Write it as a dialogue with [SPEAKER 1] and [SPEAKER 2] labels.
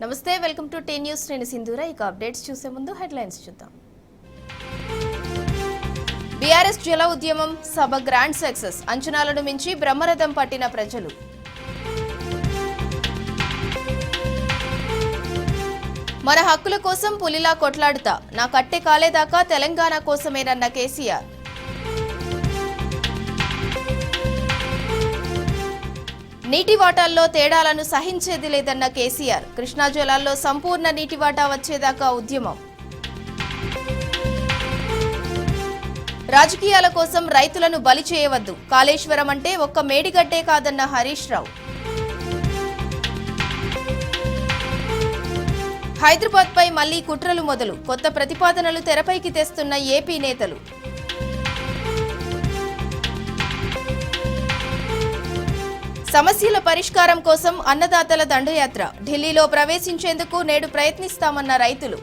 [SPEAKER 1] నమస్తే, welcome to tea news. నేను సింధూర. ఇక అప్డేట్స్ చూసే ముందు హెడ్లైన్స్ చూద్దాం. బీఆర్ఎస్ జల ఉద్యమం సభ గ్రాండ్ సక్సెస్, అంచనాలను మించి బ్రహ్మరథం పట్టిన ప్రజలు. మన హక్కుల కోసం పులిలా కొట్లాడుతా, నా కట్టె కాలేదాకా తెలంగాణ కోసమేనన్న కేసీఆర్. నీటి వాటాల్లో తేడాలను సహించేది లేదన్న కేసీఆర్. కృష్ణా జలాల్లో సంపూర్ణ నీటి వాటా వచ్చేదాకా ఉద్యమం. రాజకీయాల కోసం రైతులను బలి చేయవద్దు, కాళేశ్వరం అంటే ఒక్క మేడిగడ్డే కాదన్న హరీష్ రావు. హైదరాబాద్ పై మళ్లీ కుట్రలు మొదలు, కొత్త ప్రతిపాదనలు తెరపైకి తెస్తున్న ఏపీ నేతలు. సమస్యల పరిష్కారం కోసం అన్నదాతల దండయాత్ర, ఢిల్లీలో ప్రవేశించేందుకు నేడు ప్రయత్నిస్తామన్న రైతులు.